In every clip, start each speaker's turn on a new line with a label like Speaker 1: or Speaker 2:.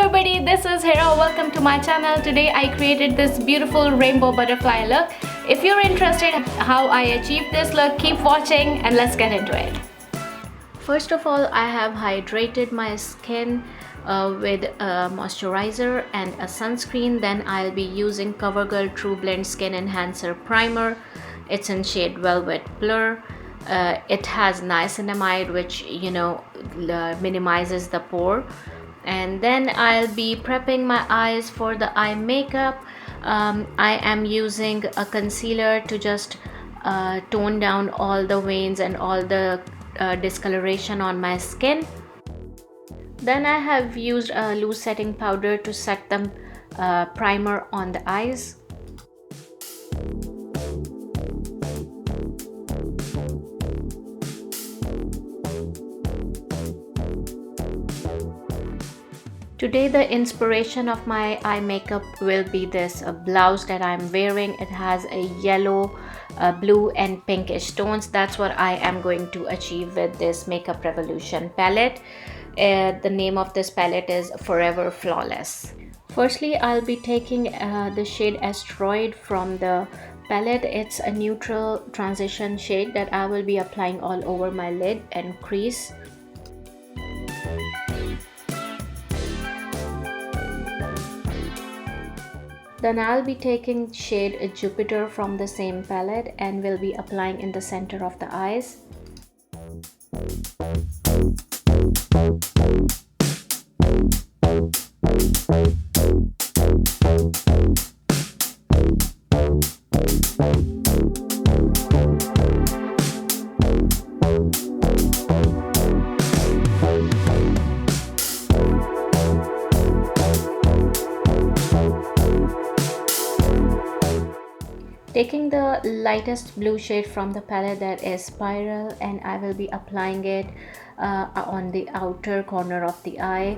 Speaker 1: everybody, this is Hera. Welcome to my channel. Today I created this beautiful rainbow butterfly look. If you're interested in how I achieved this look, keep watching and let's get into it. First of all, I have hydrated my skin with a moisturizer and a sunscreen. Then I'll be using CoverGirl True Blend Skin Enhancer Primer. It's in shade Velvet Blur. It has niacinamide, which minimizes the pore. And then I'll be prepping my eyes for the eye makeup. I am using a concealer to just tone down all the veins and all the discoloration on my skin. Then I have used a loose setting powder to set the primer on the eyes. Today the inspiration of my eye makeup will be this blouse that I'm wearing. It has a yellow, blue and pinkish tones. That's what I am going to achieve with this Makeup Revolution palette. The name of this palette is Forever Flawless. Firstly, I'll be taking the shade Asteroid from the palette. It's a neutral transition shade that I will be applying all over my lid and crease. Then I'll be taking shade Jupiter from the same palette and will be applying in the center of the eyes. Taking the lightest blue shade from the palette, that is Spiral, and I will be applying it on the outer corner of the eye.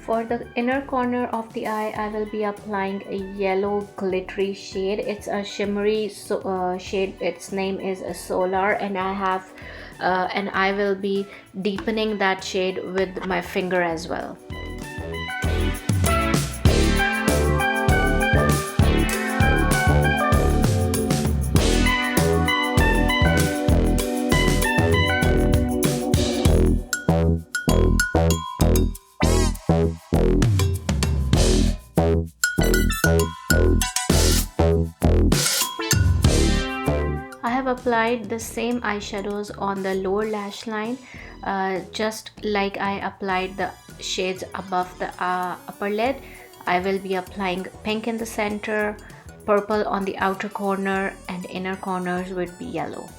Speaker 1: For the inner corner of the eye, I will be applying a yellow glittery shade. It's a shimmery shade. Its name is Solar, and I will be deepening that shade with my finger as well. Applied the same eyeshadows on the lower lash line, just like I applied the shades above the upper lid. I will be applying pink in the center, purple on the outer corner, and inner corners would be yellow.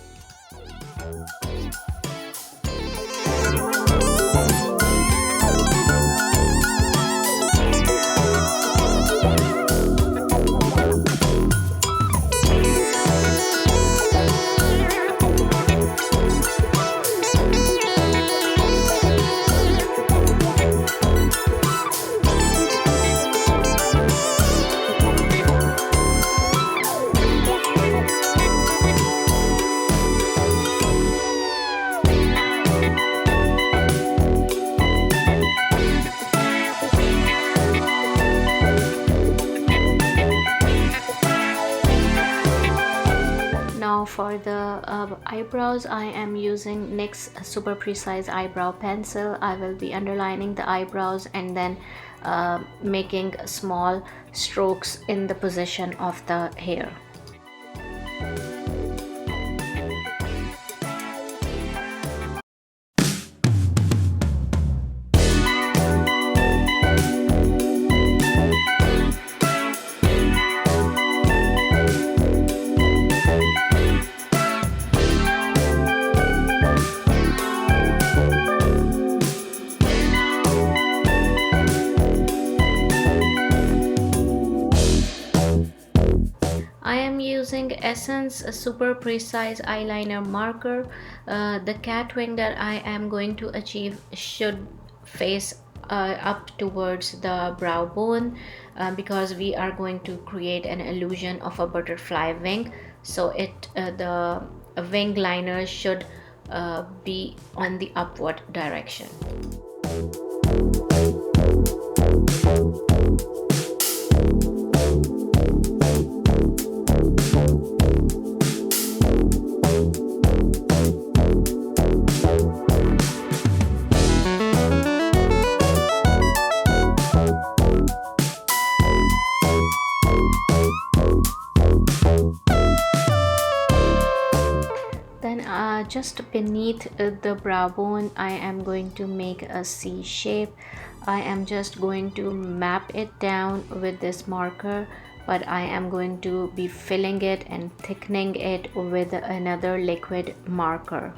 Speaker 1: Now for the eyebrows, I am using NYX Super Precise Eyebrow Pencil. I will be underlining the eyebrows and then making small strokes in the position of the hair. Using Essence Super Precise Eyeliner Marker. The cat wing that I am going to achieve should face up towards the brow bone, because we are going to create an illusion of a butterfly wing. So the wing liner should be on the upward direction. Then just beneath the brow bone, I am going to make a C shape. I am just going to map it down with this marker, but I am going to be filling it and thickening it with another liquid marker.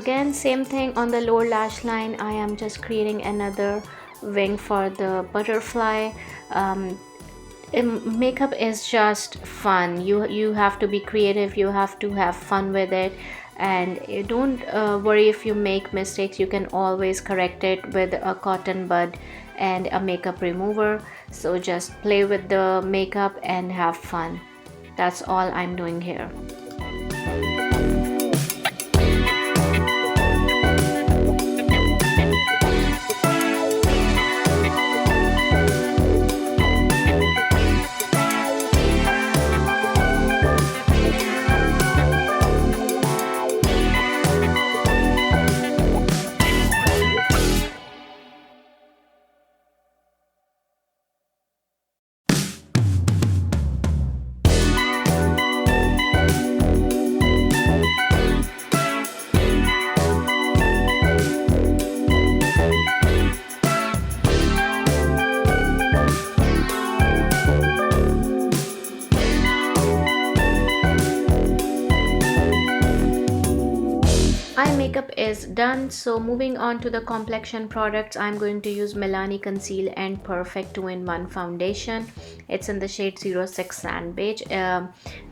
Speaker 1: Again, same thing on the lower lash line. I am just creating another wing for the butterfly. Makeup is just fun. You have to be creative, you have to have fun with it, and you don't worry if you make mistakes. You can always correct it with a cotton bud and a makeup remover. So just play with the makeup and have fun. That's all I'm doing here. Eye makeup is done. So moving on to the complexion products, I'm going to use Milani Conceal and Perfect 2-in-1 foundation. It's in the shade 06 Sand Beige.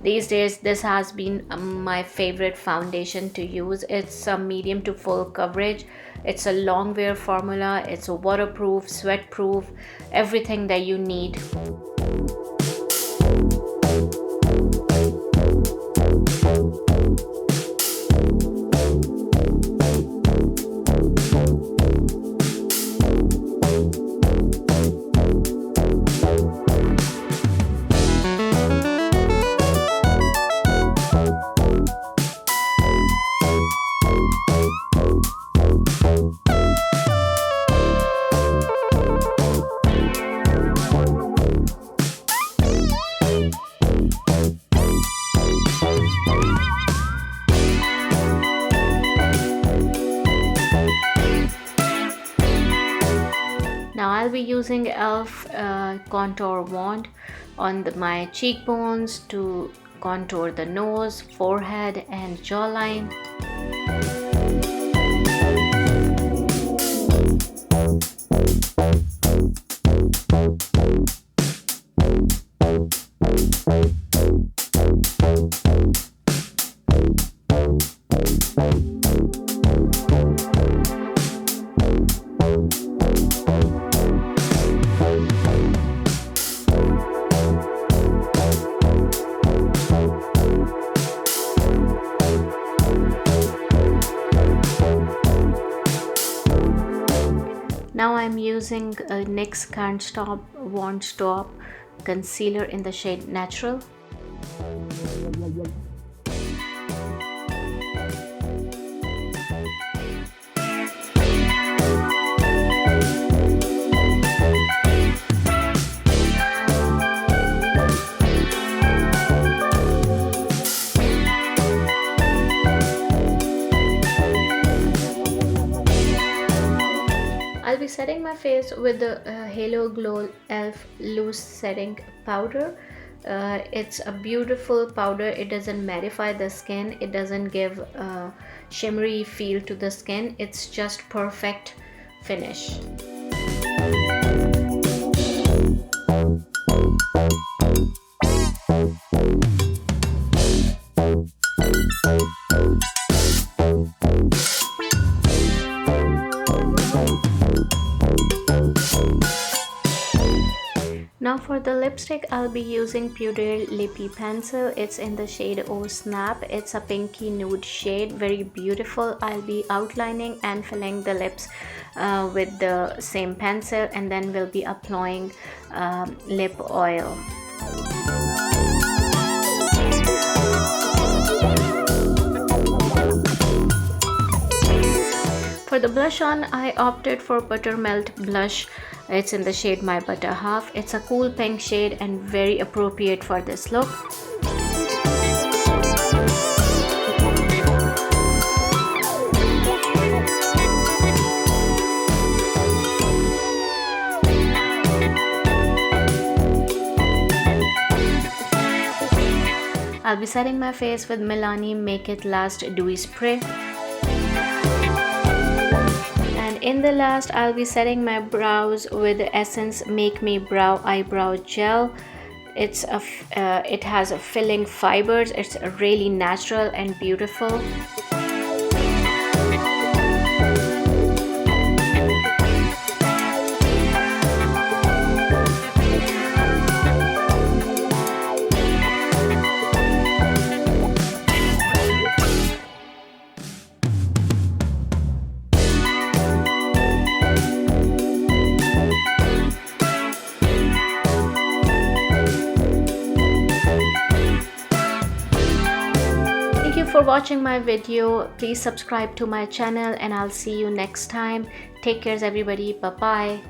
Speaker 1: These days this has been my favorite foundation to use. It's a medium to full coverage. It's a long wear formula. It's a waterproof, sweat proof, everything that you need. I'll be using e.l.f. contour wand on my cheekbones to contour the nose, forehead and jawline. Now I'm using a NYX Can't Stop Won't Stop concealer in the shade Natural. I'll be setting my face with the Halo Glow e.l.f. loose setting powder. It's a beautiful powder. It doesn't mattify the skin. It doesn't give a shimmery feel to the skin. It's just perfect finish. Now for the lipstick, I'll be using Pudel Lippy Pencil. It's in the shade Oh Snap. It's a pinky nude shade, very beautiful. I'll be outlining and filling the lips with the same pencil, and then we'll be applying lip oil. For the blush on, I opted for Buttermelt blush. It's in the shade My Butter Half. It's a cool pink shade and very appropriate for this look. I'll be setting my face with Milani Make It Last Dewy Spray. In the last, I'll be setting my brows with the Essence Make Me Brow Eyebrow Gel. It has a filling fibers. It's really natural and beautiful. For watching my video, please subscribe to my channel and I'll see you next time. Take care everybody. Bye bye.